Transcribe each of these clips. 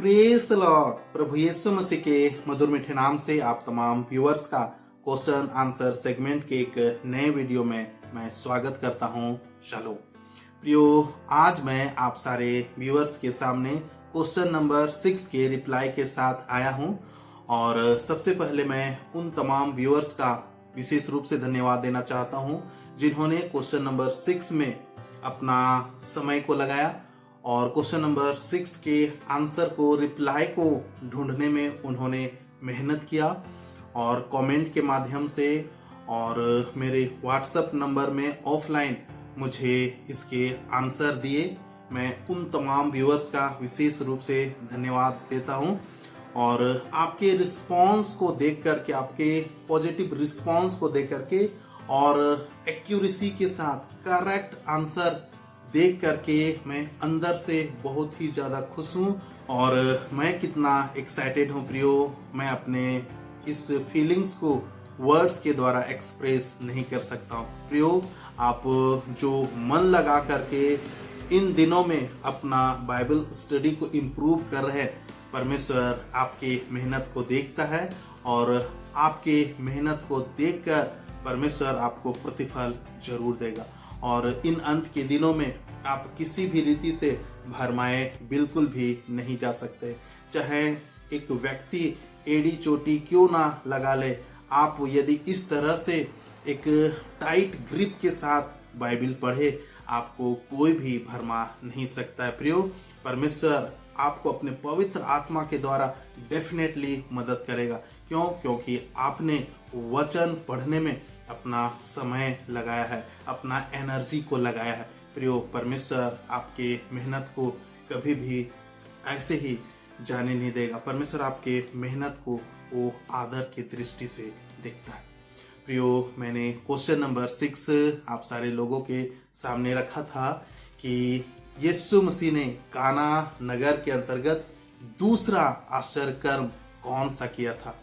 Praise the lord. प्रभु यीशु मसीह के मधुर मीठे नाम से आप तमाम व्यूअर्स का क्वेश्चन आंसर सेगमेंट के एक नए वीडियो में मैं स्वागत करता हूं। शालोम प्रियो, आज मैं आप सारे व्यूअर्स के सामने क्वेश्चन नंबर 6 के रिप्लाई के साथ आया हूं। और सबसे पहले मैं उन तमाम व्यूअर्स का विशेष रूप से धन्यवाद देना चाहता हूं जिन्होंने क्वेश्चन नंबर 6 में अपना समय को लगाया और क्वेश्चन नंबर 6 के आंसर को, रिप्लाई को ढूंढने में उन्होंने मेहनत किया और कमेंट के माध्यम से और मेरे व्हाट्सएप नंबर में ऑफलाइन मुझे इसके आंसर दिए। मैं उन तमाम व्यूअर्स का विशेष रूप से धन्यवाद देता हूं। और आपके रिस्पांस को देख करके, आपके पॉजिटिव रिस्पांस को देख करके और एक्यूरेसी के साथ करेक्ट आंसर देख करके मैं अंदर से बहुत ही ज्यादा खुश हूं। और मैं कितना एक्साइटेड हूं प्रियो, मैं अपने इस फीलिंग्स को वर्ड्स के द्वारा एक्सप्रेस नहीं कर सकता हूं। प्रियो, आप जो मन लगा करके इन दिनों में अपना बाइबल स्टडी को इम्प्रूव कर रहे हैं, परमेश्वर आपके मेहनत को देखता है और आपके मेहनत को देखकर परमेश्वर आपको प्रतिफल जरूर देगा। और इन अंत के दिनों में आप किसी भी रीति से भरमाए बिल्कुल भी नहीं जा सकते। चाहे एक व्यक्ति एड़ी चोटी क्यों ना लगा ले, आप यदि इस तरह से एक टाइट ग्रिप के साथ बाइबल पढ़े, आपको कोई भी भरमा नहीं सकता है। प्रियो, परमेश्वर आपको अपने पवित्र आत्मा के द्वारा डेफिनेटली मदद करेगा। क्यों? क्योंकि आपने वचन पढ़ने में अपना समय लगाया है, अपना एनर्जी को लगाया है। प्रियो, परमेश्वर आपके मेहनत को कभी भी ऐसे ही जाने नहीं देगा। परमेश्वर आपके मेहनत को वो आदर की दृष्टि से देखता है। प्रियो, मैंने क्वेश्चन नंबर 6 आप सारे लोगों के सामने रखा था कि यीशु मसीह ने काना नगर के अंतर्गत दूसरा आश्चर्य कर्म कौन सा किया था।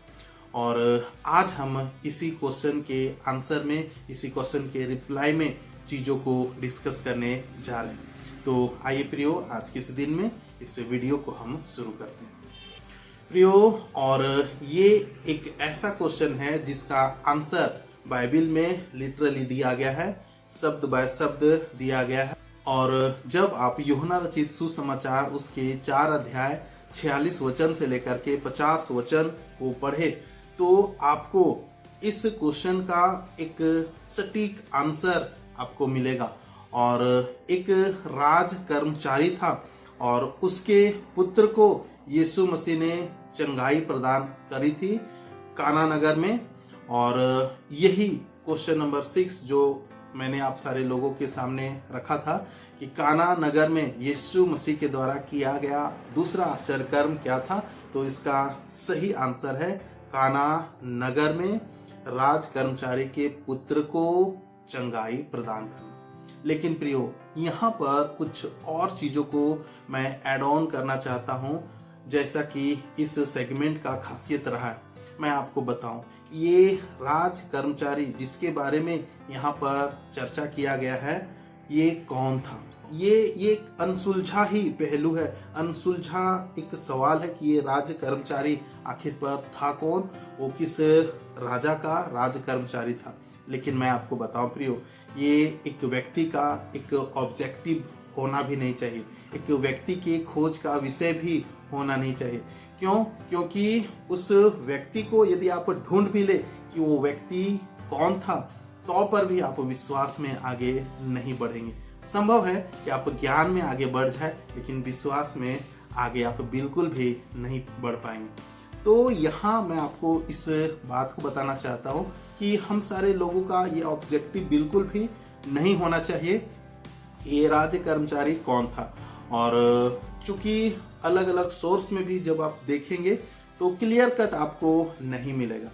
और आज हम इसी क्वेश्चन के आंसर में, इसी क्वेश्चन के रिप्लाई में चीजों को डिस्कस करने जा रहे हैं। तो आइए प्रियो, आज के इस दिन में इस वीडियो को हम शुरू करते हैं प्रियो। और ये एक ऐसा क्वेश्चन है जिसका आंसर बाइबल में लिटरली दिया गया है, शब्द बाय शब्द दिया गया है। और जब आप यूहन्ना रचित सुसमाचार उसके 4 अध्याय 46 वचन से लेकर के 50 वचन को पढ़े तो आपको इस क्वेश्चन का एक सटीक आंसर आपको मिलेगा। और एक राज कर्मचारी था और उसके पुत्र को यीशु मसीह ने चंगाई प्रदान करी थी काना नगर में। और यही क्वेश्चन नंबर 6 जो मैंने आप सारे लोगों के सामने रखा था कि काना नगर में यीशु मसीह के द्वारा किया गया दूसरा आश्चर्य कर्म क्या था, तो इसका सही आंसर है काना नगर में राज कर्मचारी के पुत्र को चंगाई प्रदान करना। लेकिन प्रियो, यहाँ पर कुछ और चीजों को मैं ऐड ऑन करना चाहता हूँ, जैसा कि इस सेगमेंट का खासियत रहा है। मैं आपको बताऊं, ये राज कर्मचारी जिसके बारे में यहाँ पर चर्चा किया गया है, ये कौन था? ये एक अनसुलझा ही पहलू है, अनसुलझा एक सवाल है कि ये राज कर्मचारी आखिर पर था कौन, वो किस राजा का राज कर्मचारी था। लेकिन मैं आपको बताऊं प्रियो, ये एक व्यक्ति का एक ऑब्जेक्टिव होना भी नहीं चाहिए, एक व्यक्ति की खोज का विषय भी होना नहीं चाहिए। क्यों? क्योंकि उस व्यक्ति को यदि आप ढूंढ भी ले कि वो व्यक्ति कौन था, तो पर भी आप विश्वास में आगे नहीं बढ़ेंगे। संभव है कि आप ज्ञान में आगे बढ़ जाए, लेकिन विश्वास में आगे आप बिल्कुल भी नहीं बढ़ पाएंगे। तो यहाँ मैं आपको इस बात को बताना चाहता हूँ कि हम सारे लोगों का ये ऑब्जेक्टिव बिल्कुल भी नहीं होना चाहिए कि ये राज्य कर्मचारी कौन था। और चूंकि अलग अलग सोर्स में भी जब आप देखेंगे तो क्लियर कट आपको नहीं मिलेगा,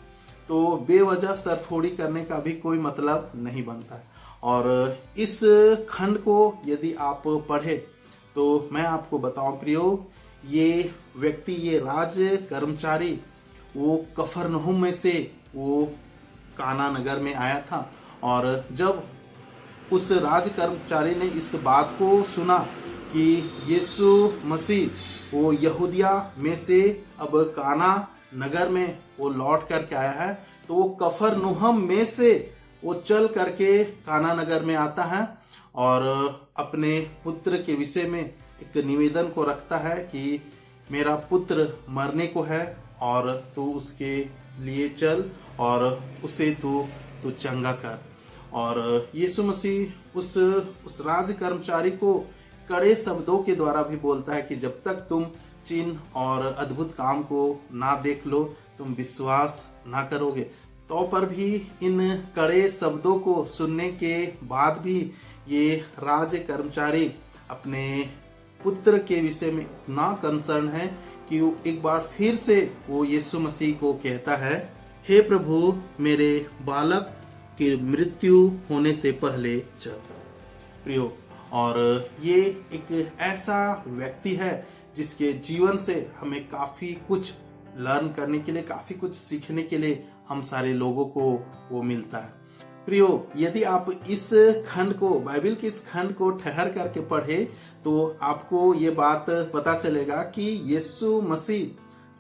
तो बेवजह सरफोड़ी करने का भी कोई मतलब नहीं बनता है। और इस खंड को यदि आप पढ़े तो मैं आपको बताऊं प्रियो, ये व्यक्ति, ये राज कर्मचारी वो कफरनहुम में से वो काना नगर में आया था। और जब उस राज कर्मचारी ने इस बात को सुना कि यीशु मसीह वो यहूदिया में से अब काना नगर में वो लौट करके आया है, तो वो कफरनहूम में से वो चल करके काना नगर में आता है और अपने पुत्र के विषय में एक निवेदन को रखता है कि मेरा पुत्र मरने को है और तू उसके लिए चल और उसे तू चंगा कर। और यीशु मसीह उस राज कर्मचारी को कड़े शब्दों के द्वारा भी बोलता है कि जब तक तुम चिन्ह और अद्भुत काम को ना देख लो तुम विश्वास ना करोगे। तो पर भी इन कड़े शब्दों को सुनने के बाद भी ये राज कर्मचारी अपने पुत्र के विषय में इतना कंसर्न है कि वो एक बार फिर से वो यीशु मसीह को कहता है, हे प्रभु मेरे बालक की मृत्यु होने से पहले चल। प्रियो, और ये एक ऐसा व्यक्ति है जिसके जीवन से हमें काफी कुछ लर्न करने के लिए, काफी कुछ सीखने के लिए हम सारे लोगों को वो मिलता है। प्रियो, यदि आप इस खंड को, बाइबल के इस खंड को ठहर करके पढ़े तो आपको ये बात पता चलेगा कि यीशु मसीह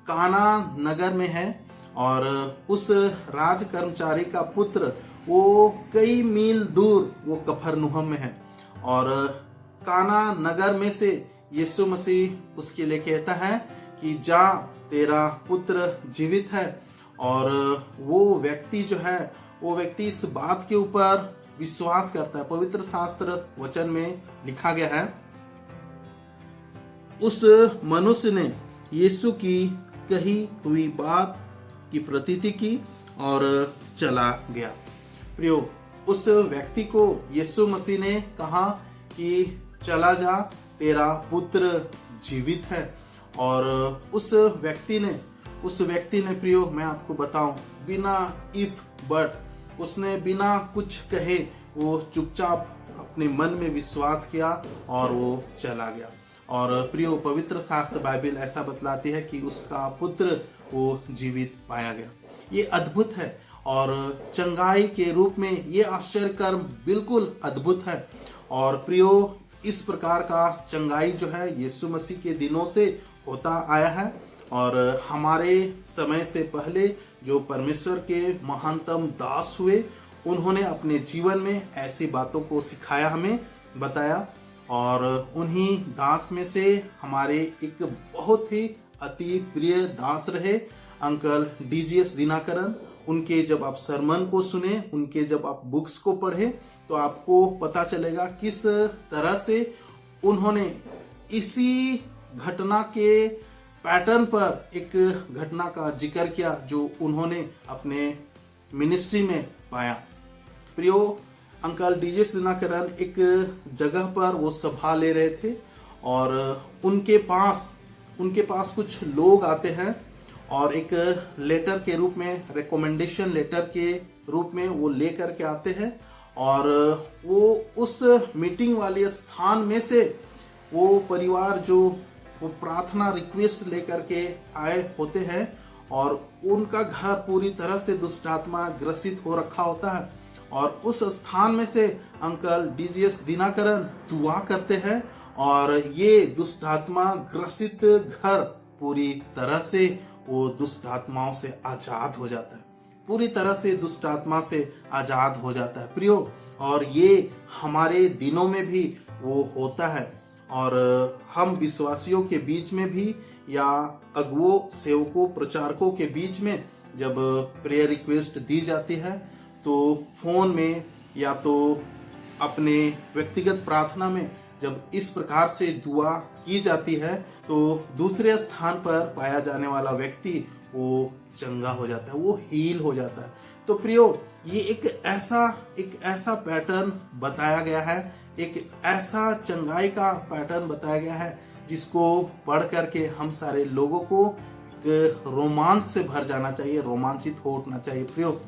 काना नगर में है और उस राज कर्मचारी का पुत्र वो कई मील दूर वो कफरनहूम में है और काना नगर में से यीशु मसीह उसके लिए कहता है कि जा, तेरा पुत्र जीवित है। और वो व्यक्ति जो है, वो व्यक्ति इस बात के ऊपर विश्वास करता है। पवित्र शास्त्र वचन में लिखा गया है, उस मनुष्य ने यीशु की कही हुई बात की प्रतीति की और चला गया। प्रियो, उस व्यक्ति को यीशु मसीह ने कहा कि चला जा, तेरा पुत्र जीवित है। और उस व्यक्ति ने प्रियो, मैं आपको बताऊं, बिना इफ बट, उसने बिना कुछ कहे वो चुपचाप अपने मन में विश्वास किया और वो चला गया। और प्रियो, पवित्र शास्त्र बाइबल ऐसा बतलाती है कि उसका पुत्र वो जीवित पाया गया। ये अद्भुत है और चंगाई के रूप में ये आश्चर्य कर्म बिल्कुल अद्भुत है। और प्रियो, इस प्रकार का चंगाई जो है यीशु मसीह के दिनों से होता आया है और हमारे समय से पहले जो परमेश्वर के महानतम दास हुए, उन्होंने अपने जीवन में ऐसी बातों को सिखाया, हमें बताया। और उन्हीं दास में से हमारे एक बहुत ही अति प्रिय दास रहे अंकल डीजीएस दिनाकरन। उनके जब आप सरमन को सुने, उनके जब आप बुक्स को पढ़े तो आपको पता चलेगा किस तरह से उन्होंने इसी घटना के पैटर्न पर एक घटना का जिक्र किया जो उन्होंने अपने मिनिस्ट्री में पाया। प्रियो, अंकल डीजीएस दिनाकरन एक जगह पर वो सभा ले रहे थे और उनके पास कुछ लोग आते हैं और एक लेटर के रूप में, रिकमेंडेशन लेटर के रूप में वो लेकर के आते हैं और वो उस मीटिंग वाले स्थान में से वो परिवार जो वो प्रार्थना रिक्वेस्ट लेकर के आए होते हैं और उनका घर पूरी तरह से दुष्टात्मा ग्रसित हो रखा होता है और उस स्थान में से अंकल डीजीएस दिनाकरन दुआ करते हैं और ये दुष्टात्मा ग्रसित घर पूरी तरह से वो दुष्ट आत्माओं से आजाद हो जाता है, पूरी तरह से दुष्ट आत्मा से आजाद हो जाता है प्रियो। और ये हमारे दिनों में भी वो होता है और हम विश्वासियों के बीच में भी या अगुओं, सेवकों, प्रचारकों के बीच में जब प्रेयर रिक्वेस्ट दी जाती है तो फोन में या तो अपने व्यक्तिगत प्रार्थना में जब इस प्रकार से दुआ की जाती है तो दूसरे स्थान पर पाया जाने वाला व्यक्ति वो चंगा हो जाता है, वो हील हो जाता है। तो प्रियो, ये एक ऐसा पैटर्न बताया गया है, एक ऐसा चंगाई का पैटर्न बताया गया है जिसको पढ़ करके हम सारे लोगों को एक रोमांच से भर जाना चाहिए, रोमांचित हो उठना चाहिए प्रियो।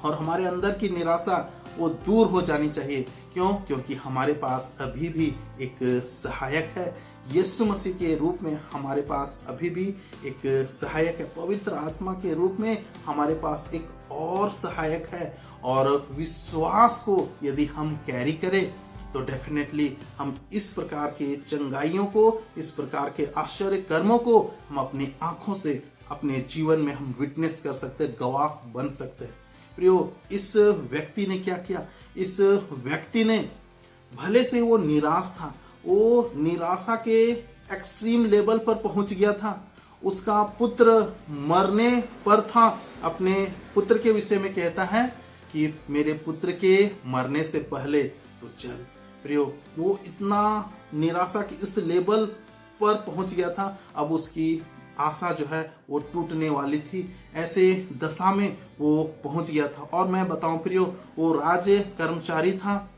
और हमारे अंदर की निराशा वो दूर हो जानी चाहिए। क्यों? क्योंकि हमारे पास अभी भी एक सहायक है, यीशु मसीह के रूप में हमारे पास अभी भी एक सहायक है, पवित्र आत्मा के रूप में हमारे पास एक और सहायक है। और विश्वास को यदि हम कैरी करें, तो डेफिनेटली हम इस प्रकार के चंगाइयों को, इस प्रकार के आश्चर्य कर्मों को हम अपनी आंखों से अपने जीवन में हम विटनेस कर सकते हैं, गवाह बन सकते हैं। प्रियो, इस व्यक्ति ने क्या किया? इस व्यक्ति ने भले से वो निराश था, वो निराशा के एक्सट्रीम लेवल पर पहुंच गया था। उसका पुत्र मरने पर था। अपने पुत्र के विषय में कहता है कि मेरे पुत्र के मरने से पहले तो चल। प्रियो, वो इतना निराशा की इस लेवल पर पहुंच गया था। अब उसकी आशा जो है वो टूटने वाली थी। ऐसे दशा में वो पहुंच गया था। और मैं बताऊं प्रियो, वो राज कर्मचारी था।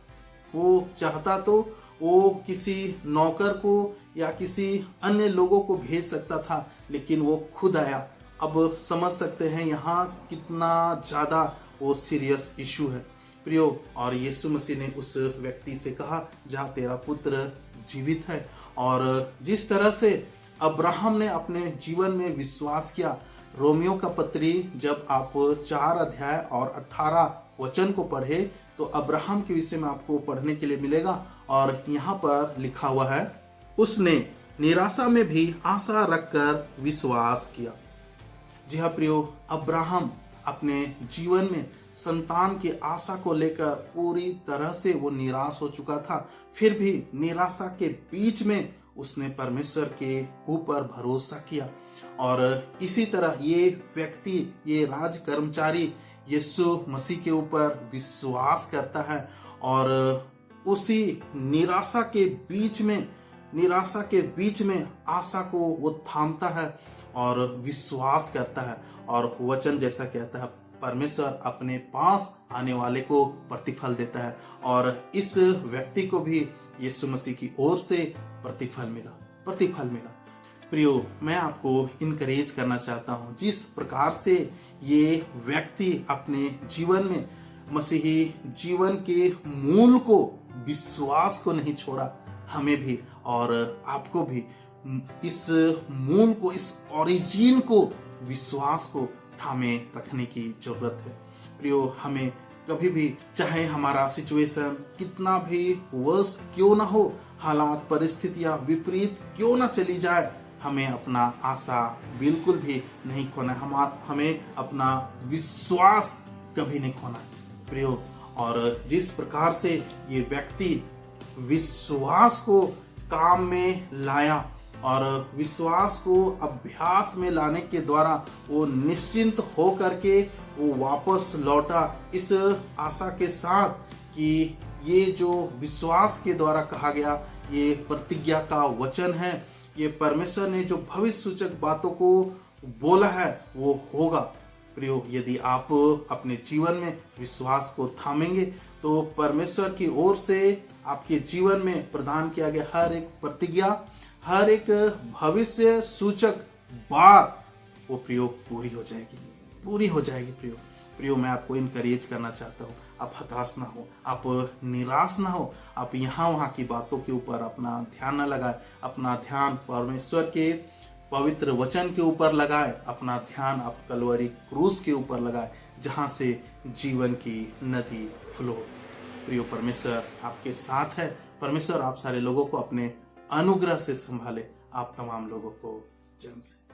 वो चाहता तो वो किसी नौकर को या किसी अन्य लोगों को भेज सकता था, लेकिन वो खुद आया। अब समझ सकते हैं यहाँ कितना ज्यादा वो सीरियस इशू है प्रियो। और यीशु मसीह ने उस व्यक्ति से कहा, जा तेरा पुत्र जीवित है। और जिस तरह से अब्राहम ने अपने जीवन में विश्वास किया, रोमियो का पत्री जब आप 4 अध्याय और 18 वचन को पढ़े तो अब्राहम के विषय में आपको पढ़ने के लिए मिलेगा। और यहाँ पर लिखा हुआ है, उसने निराशा में भी आशा रखकर विश्वास किया। जी हाँ प्रियो, अब्राहम अपने जीवन में संतान की आशा को लेकर पूरी तरह से वो निराश हो चुका था। फिर भी निराशा के बीच में उसने परमेश्वर के ऊपर भरोसा किया। और इसी तरह ये व्यक्ति, ये राज कर्मचारी यीशु मसीह के ऊपर विश्वास करता है और उसी निराशा के बीच में आशा को वो थामता है और विश्वास करता है। और वचन जैसा कहता है, परमेश्वर अपने पास आने वाले को प्रतिफल देता है। और इस व्यक्ति को भी यीशु मसीह की ओर से प्रतिफल मिला। प्रियो, मैं आपको इनकरेज करना चाहता हूँ, जिस प्रकार से ये व्यक्ति अपने जीवन में मसीही जीवन के मूल को, विश्वास को नहीं छोड़ा, हमें भी और आपको भी इस मूल को, इस ओरिजिन को, विश्वास को थामे रखने की जरूरत है। प्रियो, हमें कभी भी, चाहे हमारा सिचुएशन कितना भी वर्स्ट क्यों ना हो, हालात परिस्थितियां विपरीत क्यों ना चली जाए, हमें अपना आशा बिल्कुल भी नहीं खोना, हमें अपना विश्वास कभी नहीं खोना प्रियो। और जिस प्रकार से ये व्यक्ति विश्वास को काम में लाया और विश्वास को अभ्यास में लाने के द्वारा वो निश्चिंत हो करके वो वापस लौटा, इस आशा के साथ कि ये जो विश्वास के द्वारा कहा गया, ये प्रतिज्ञा का वचन है, ये परमेश्वर ने जो भविष्य सूचक बातों को बोला है वो होगा। प्रियो, यदि आप अपने जीवन में विश्वास को थामेंगे तो परमेश्वर की ओर से आपके जीवन में प्रदान किया गया हर एक प्रतिज्ञा, हर एक भविष्य सूचक बात वो प्रियो पूरी हो जाएगी प्रियो, मैं आपको इनकरेज करना चाहता हूँ, आप हताश ना हो, आप निराश ना हो, आप यहाँ वहाँ की बातों के ऊपर अपना ध्यान न लगाए, अपना ध्यान परमेश्वर के पवित्र वचन के ऊपर लगाए, अपना ध्यान आप कलवरी क्रूस के ऊपर लगाए, जहाँ से जीवन की नदी फ्लो। प्रियो, परमेश्वर आपके साथ है। परमेश्वर आप सारे लोगों को अपने अनुग्रह से संभाले। आप तमाम लोगों को जन्म से